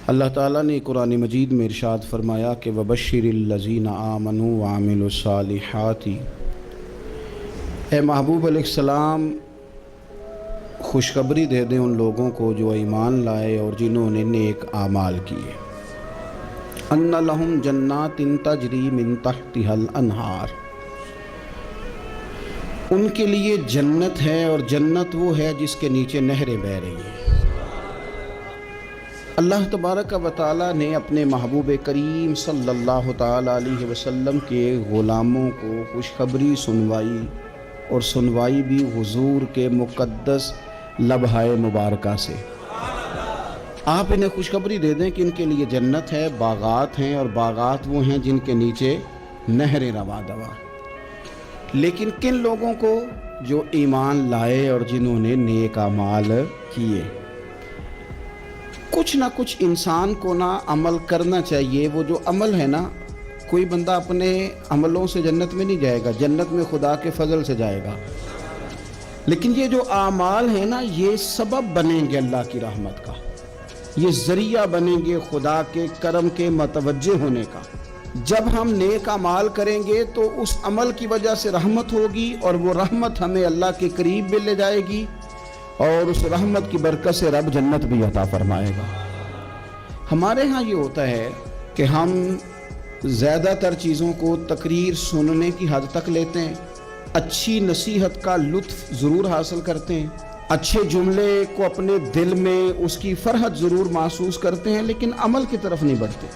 اللہ تعالیٰ نے قرآن مجید میں ارشاد فرمایا کہ وبشر الذین آمنوا وعملوا الصالحات، اے محبوب علیہ السلام خوشخبری دے دیں ان لوگوں کو جو ایمان لائے اور جنہوں نے نیک اعمال کیے، ان لہم جنات تجری من تحتها الانہار، ان کے لیے جنت ہے اور جنت وہ ہے جس کے نیچے نہریں بہہ رہی ہیں۔ اللہ تبارک و تعالیٰ نے اپنے محبوب کریم صلی اللہ تعالیٰ علیہ وسلم کے غلاموں کو خوشخبری سنوائی، اور سنوائی بھی حضور کے مقدس لبھائے مبارکہ سے۔ آپ انہیں خوشخبری دے دیں کہ ان کے لیے جنت ہے، باغات ہیں، اور باغات وہ ہیں جن کے نیچے نہریں رواں دواں۔ لیکن کن لوگوں کو؟ جو ایمان لائے اور جنہوں نے نیک اعمال کیے۔ کچھ نہ کچھ انسان کو نہ عمل کرنا چاہیے۔ وہ جو عمل ہے نا، کوئی بندہ اپنے عملوں سے جنت میں نہیں جائے گا، جنت میں خدا کے فضل سے جائے گا۔ لیکن یہ جو اعمال ہیں نا، یہ سبب بنیں گے اللہ کی رحمت کا، یہ ذریعہ بنیں گے خدا کے کرم کے متوجہ ہونے کا۔ جب ہم نیک اعمال کریں گے تو اس عمل کی وجہ سے رحمت ہوگی، اور وہ رحمت ہمیں اللہ کے قریب بھی لے جائے گی، اور اس رحمت کی برکت سے رب جنت بھی عطا فرمائے گا۔ ہمارے ہاں یہ ہوتا ہے کہ ہم زیادہ تر چیزوں کو تقریر سننے کی حد تک لیتے ہیں، اچھی نصیحت کا لطف ضرور حاصل کرتے ہیں، اچھے جملے کو اپنے دل میں اس کی فرحت ضرور محسوس کرتے ہیں، لیکن عمل کی طرف نہیں بڑھتے۔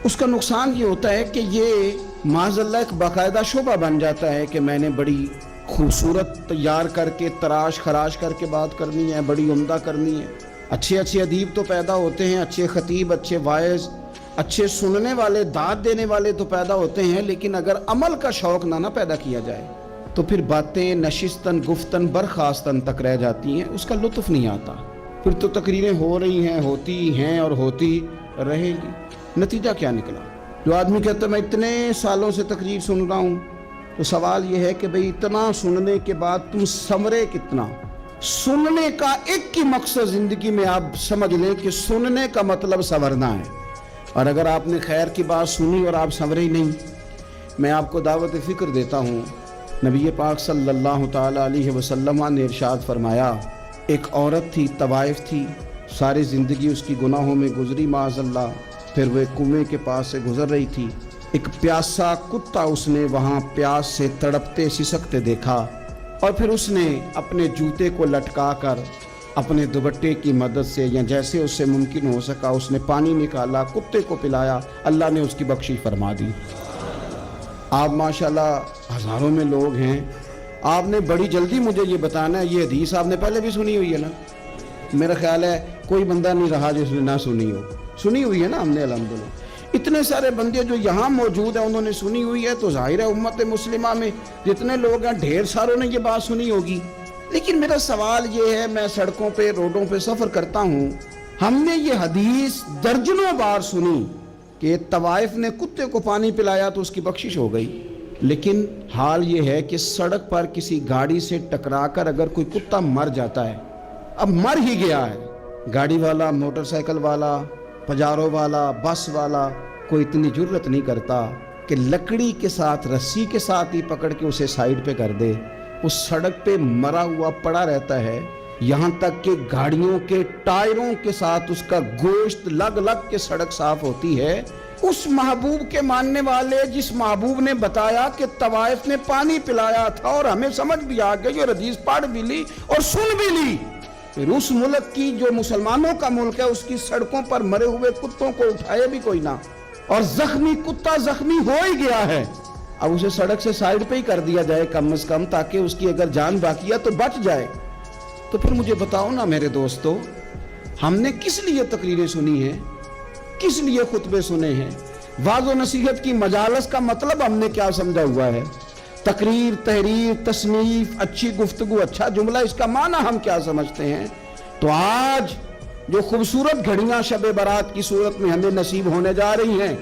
اس کا نقصان یہ ہوتا ہے کہ یہ معاذ اللہ ایک باقاعدہ شعبہ بن جاتا ہے کہ میں نے بڑی خوبصورت تیار کر کے تراش خراش کر کے بات کرنی ہے، بڑی عمدہ کرنی ہے۔ اچھے ادیب تو پیدا ہوتے ہیں، اچھے خطیب، اچھے واعظ، اچھے سننے والے، داد دینے والے تو پیدا ہوتے ہیں، لیکن اگر عمل کا شوق نہ پیدا کیا جائے تو پھر باتیں نشستن گفتن برخاستن تک رہ جاتی ہیں، اس کا لطف نہیں آتا۔ پھر تو تقریریں ہو رہی ہیں، ہوتی ہیں اور ہوتی رہے گی۔ نتیجہ کیا نکلا؟ جو آدمی کہتا ہے میں اتنے سالوں سے تقریر سن رہا ہوں، تو سوال یہ ہے کہ بھئی اتنا سننے کے بعد تم سنورے کتنا؟ سننے کا ایک ہی مقصد زندگی میں آپ سمجھ لیں کہ سننے کا مطلب سنورنا ہے، اور اگر آپ نے خیر کی بات سنی اور آپ سنورے ہی نہیں، میں آپ کو دعوت فکر دیتا ہوں۔ نبی پاک صلی اللہ تعالیٰ علیہ وسلم نے ارشاد فرمایا، ایک عورت تھی، طوائف تھی، ساری زندگی اس کی گناہوں میں گزری معاذ اللہ، پھر وہ ایک کنویں کے پاس سے گزر رہی تھی، ایک پیاسا کتا اس نے وہاں پیاس سے تڑپتے سسکتے دیکھا، اور پھر اس نے اپنے جوتے کو لٹکا کر اپنے دوپٹے کی مدد سے یا جیسے اس سے ممکن ہو سکا اس نے پانی نکالا، کتے کو پلایا، اللہ نے اس کی بخشش فرما دی۔ آپ ماشاءاللہ ہزاروں میں لوگ ہیں، آپ نے بڑی جلدی مجھے یہ بتانا ہے، یہ حدیث آپ نے پہلے بھی سنی ہوئی ہے نا؟ میرا خیال ہے کوئی بندہ نہیں رہا جس نے نہ سنی ہو، سنی ہوئی ہے نا ہم نے الحمدللہ۔ اتنے سارے بندے جو یہاں موجود ہیں انہوں نے سنی ہوئی ہے، تو ظاہر ہے امت مسلمہ میں جتنے لوگ ہیں ڈھیر ساروں نے یہ بات سنی ہوگی۔ لیکن میرا سوال یہ ہے، میں سڑکوں پہ روڈوں پہ سفر کرتا ہوں، ہم نے یہ حدیث درجنوں بار سنی کہ طوائف نے کتے کو پانی پلایا تو اس کی بخشش ہو گئی، لیکن حال یہ ہے کہ سڑک پر کسی گاڑی سے ٹکرا کر اگر کوئی کتا مر جاتا ہے، اب مر ہی گیا ہے، گاڑی والا، موٹر سائیکل والا، پجارو والا، بس والا کوئی اتنی جرت نہیں کرتا کہ لکڑی کے ساتھ، رسی کے ساتھ ہی پکڑ کے اسے سائیڈ پہ کر دے۔ اس سڑک پہ مرا ہوا پڑا رہتا ہے، یہاں تک کہ گاڑیوں کے ٹائروں کے ساتھ اس کا گوشت لگ لگ کے سڑک صاف ہوتی ہے۔ اس محبوب کے ماننے والے جس محبوب نے بتایا کہ طوائف نے پانی پلایا تھا، اور ہمیں سمجھ بھی آ گئی اور حدیث پڑھ بھی لی اور سن بھی لی، پھر اس ملک کی جو مسلمانوں کا ملک ہے اس کی سڑکوں پر مرے ہوئے کتوں کو اٹھائے بھی کوئی نہ، اور زخمی کتا زخمی ہو ہی گیا ہے، اب اسے سڑک سے سائیڈ پہ ہی کر دیا جائے کم از کم، تاکہ اس کی اگر جان باقی ہے تو بچ جائے۔ تو پھر مجھے بتاؤ نا میرے دوستو، ہم نے کس لیے تقریریں سنی ہیں، کس لیے خطبے سنے ہیں؟ واعظ و نصیحت کی مجالس کا مطلب ہم نے کیا سمجھا ہوا ہے؟ تقریر، تحریر، تصنیف، اچھی گفتگو، اچھا جملہ، اس کا معنی ہم کیا سمجھتے ہیں؟ تو آج جو خوبصورت گھڑیاں شب برات کی صورت میں ہمیں نصیب ہونے جا رہی ہیں،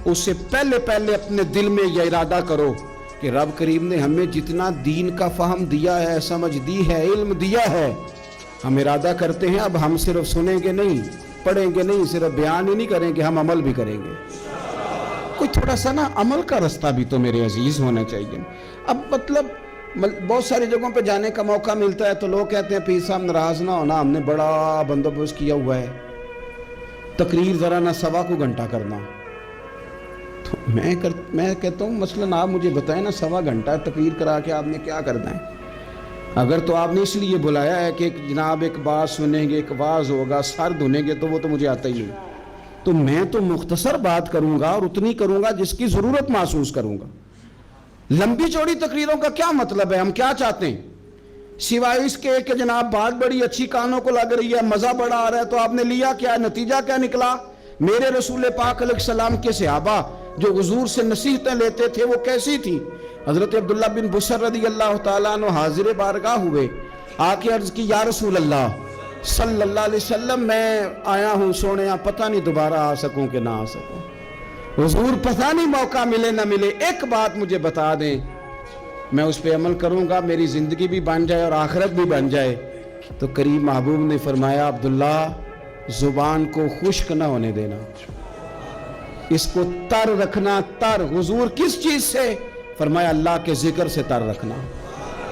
اس سے پہلے اپنے دل میں یہ ارادہ کرو کہ رب کریم نے ہمیں جتنا دین کا فہم دیا ہے، سمجھ دی ہے، علم دیا ہے، ہم ارادہ کرتے ہیں اب ہم صرف سنیں گے نہیں، पढ़ेंगे नहीं, सिर्फ बयान ही नहीं करेंगे, हम अमल भी करेंगे। कोई थोड़ा सा ना अमल का रास्ता भी तो मेरे अजीज होना चाहिए। अब मतलब बहुत सारी जगहों पे जाने का मौका मिलता है तो लोग कहते हैं पीर साहब नाराज ना होना, हमने बड़ा बंदोबस्त किया हुआ है, तकरीर ज़रा ना सवा को घंटा करना। तो मैं कहता हूँ मसलन आप मुझे बताएं ना, सवा घंटा तकरीर करा के आपने क्या करना है? अगर तो आपने इसलिए बुलाया है कि जनाब एक बात सुनेंगे, एक वाज होगा, सर धुनेंगे, तो वो तो मुझे आता ही नहीं। तो मैं तो मुख्तसर बात करूँगा और उतनी करूँगा जिसकी ज़रूरत महसूस करूँगा। लंबी चौड़ी तकरीरों का क्या मतलब है? हम क्या चाहते हैं सिवाय इसके कि जनाब बात बड़ी अच्छी कानों को लग रही है, मज़ा बड़ा आ रहा है, तो आपने लिया क्या? नतीजा क्या निकला? मेरे रसूल पाक अलैहिस्सलाम के सहाबा जो हुजूर से नसीहतें लेते थे वो कैसी थी? हज़रत अब्दुल्ला बिन बुसर रज़ी अल्लाह तआला अन्हु हाजिर बारगाह हुए, आके अर्ज़ की या रसूल अल्लाह सल्लल्लाहु अलैहि वसल्लम, मैं आया हूँ सोने, पता नहीं दोबारा आ सकूँ कि ना आ सकूँ। हुजूर पता नहीं मौका मिले ना मिले, एक बात मुझे बता दें, मैं उस पर अमल करूँगा, मेरी ज़िंदगी भी बन जाए और आखिरत भी बन जाए। तो करीम महबूब ने फरमाया अब्दुल्ला ज़ुबान को खुश्क ना होने देना, इसको तर रखना। तर हुजूर किस चीज़ से? फरमाया अल्लाह के जिक्र से तर रखना।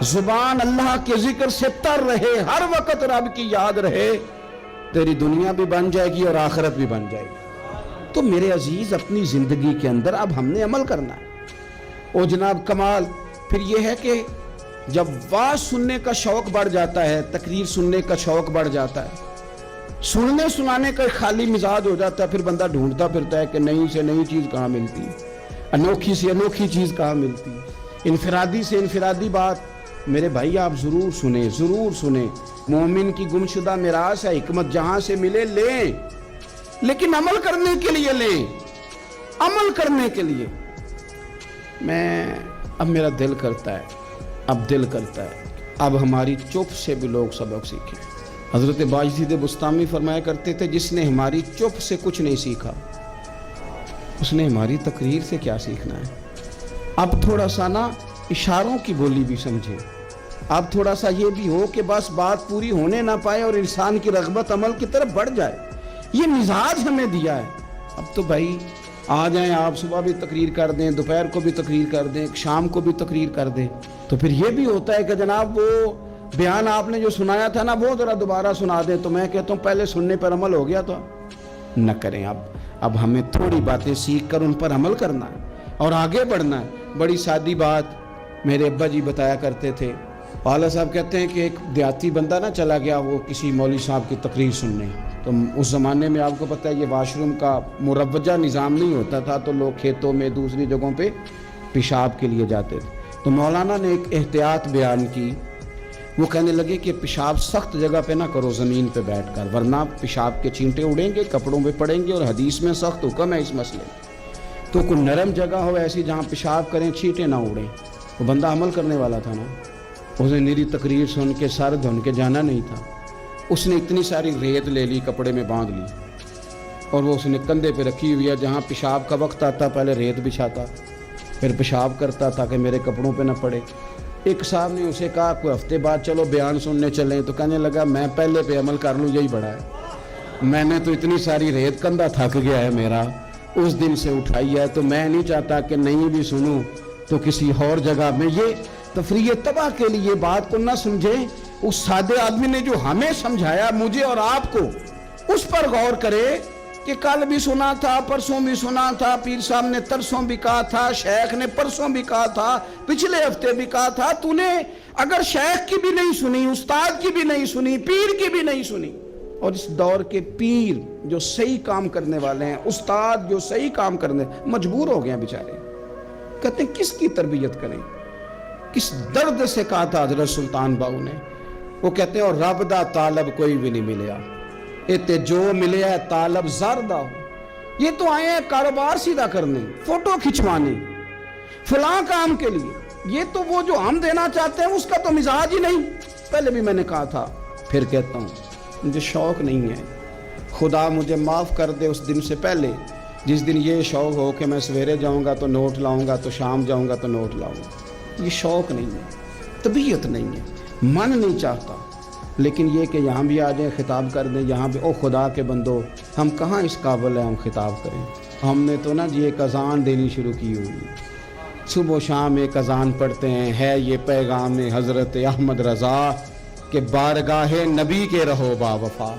ज़ुबान अल्लाह के जिक्र से तर रहे, हर वक्त रब की याद रहे, तेरी दुनिया भी बन जाएगी और आखिरत भी बन जाएगी। तो मेरे अजीज अपनी ज़िंदगी के अंदर अब हमने अमल करना है। ओ जनाब कमाल फिर यह है कि जब वाज सुनने का शौक़ बढ़ जाता है, तकरीर सुनने का शौक़ बढ़ जाता है, सुनने सुनाने का खाली मिजाज हो जाता है, फिर बंदा ढूंढता फिरता है कि नई से नई चीज़ कहाँ मिलती है, अनोखी से अनोखी चीज़ कहाँ मिलती है, इनफरादी से इनफरादी बात। मेरे भाई आप ज़रूर सुने, ज़रूर सुने। मोमिन की गुमशुदा मिरास है, हिकमत जहाँ से मिले लें, लेकिन अमल करने के लिए लें, अमल करने के लिए। अब मेरा दिल करता है अब हमारी चुप से भी लोग सबक सीखें। हज़रत बायज़ीद बुस्तामी फरमाया करते थे, जिसने हमारी चुप से कुछ नहीं सीखा उसने हमारी तकरीर से क्या सीखना है। अब थोड़ा सा ना इशारों की बोली भी समझे, अब थोड़ा सा ये भी हो कि बस बात पूरी होने ना पाए और इंसान की रग़बत अमल की तरफ बढ़ जाए। ये मिजाज हमें दिया है। अब तो भाई आ जाएं आप, सुबह भी तकरीर कर दें, दोपहर को भी तकरीर कर दें, शाम को भी तकरीर कर दें, तो फिर ये भी होता है कि जनाब वो बयान आपने जो सुनाया था ना वो ज़रा दोबारा सुना दें। तो मैं कहता हूँ पहले सुनने पर अमल हो गया तो न करें। अब हमें थोड़ी बातें सीख कर उन पर अमल करना है और आगे बढ़ना है। बड़ी सादी बात मेरे अब्बा जी बताया करते थे। वाला साहब कहते हैं कि एक देहाती बंदा ना चला गया वो किसी मौलवी साहब की तकरीर सुनने। तो उस ज़माने में आपको पता है ये वाशरूम का मुरवजा निज़ाम नहीं होता था, तो लोग खेतों में दूसरी जगहों पे पेशाब के लिए जाते थे। तो मौलाना ने एक एहतियात बयान की, वो कहने लगे कि पेशाब सख्त जगह पे ना करो, ज़मीन पे बैठकर, वरना पेशाब के छींटे उड़ेंगे, कपड़ों पे पड़ेंगे और हदीस में सख्त हुक्म है इस मसले में। तो कोई नरम जगह हो ऐसी जहाँ पेशाब करें छींटे ना उड़ें। वो बंदा अमल करने वाला था ना, उसने मेरी तकरीर सुन के सर धुन के जाना नहीं था। उसने इतनी सारी रेत ले ली, कपड़े में बांध ली और वो उसने कंधे पे रखी हुई है। जहाँ पेशाब का वक्त आता पहले रेत बिछाता, फिर पेशाब करता ताकि मेरे कपड़ों पे ना पड़े। एक साहब ने उसे कहा कोई हफ्ते बाद चलो बयान सुनने चलें, तो कहने लगा मैं पहले पे अमल कर लूँ, यही बड़ा है। मैंने तो इतनी सारी रेत, कंधा थक गया है मेरा, उस दिन से उठाई है, तो मैं नहीं चाहता कि नहीं भी सुनूँ तो किसी और जगह में। ये तफरीह तबाह के लिए बात को ना समझे। उस सादे आदमी ने जो हमें समझाया, मुझे और आपको, उस पर गौर करे कि कल भी सुना था, परसों भी सुना था, पीर साहब ने तरसों भी कहा था, शेख ने परसों भी कहा था, पिछले हफ्ते भी कहा था। तूने अगर शेख की भी नहीं सुनी, उस्ताद की भी नहीं सुनी, पीर की भी नहीं सुनी, और इस दौर के पीर जो सही काम करने वाले हैं, उस्ताद जो सही काम करने मजबूर हो गए हैं बेचारे, कहते हैं किसकी तरबियत करें। किस दर्द से कहा था हजरत सुल्तान बाहू ने, वो कहते हैं और रब दा तालब कोई भी नहीं मिलया, इते जो मिले है तालब ज़रदा हो। ये तो आए हैं कारोबार सीधा करने, फोटो खिंचवाने, फलां काम के लिए। ये तो वो जो हम देना चाहते हैं उसका तो मिजाज ही नहीं। पहले भी मैंने कहा था, फिर कहता हूँ, मुझे शौक़ नहीं है। खुदा मुझे माफ़ कर दे उस दिन से पहले जिस दिन ये शौक़ हो कि मैं सवेरे जाऊँगा तो नोट लाऊँगा, तो शाम जाऊँगा तो नोट लाऊँगा। ये शौक़ नहीं है, तबीयत नहीं है, मन नहीं चाहता। لیکن یہ کہ یہاں بھی آ جائیں خطاب کر دیں یہاں بھی، او خدا کے بندو ہم کہاں اس قابل ہیں ہم خطاب کریں؟ ہم نے تو نا جی ایک اذان دینی شروع کی ہوئی، صبح و شام ایک اذان پڑھتے ہیں، ہے یہ پیغام حضرت احمد رضا کہ بارگاہ نبی کے رہو با وفا۔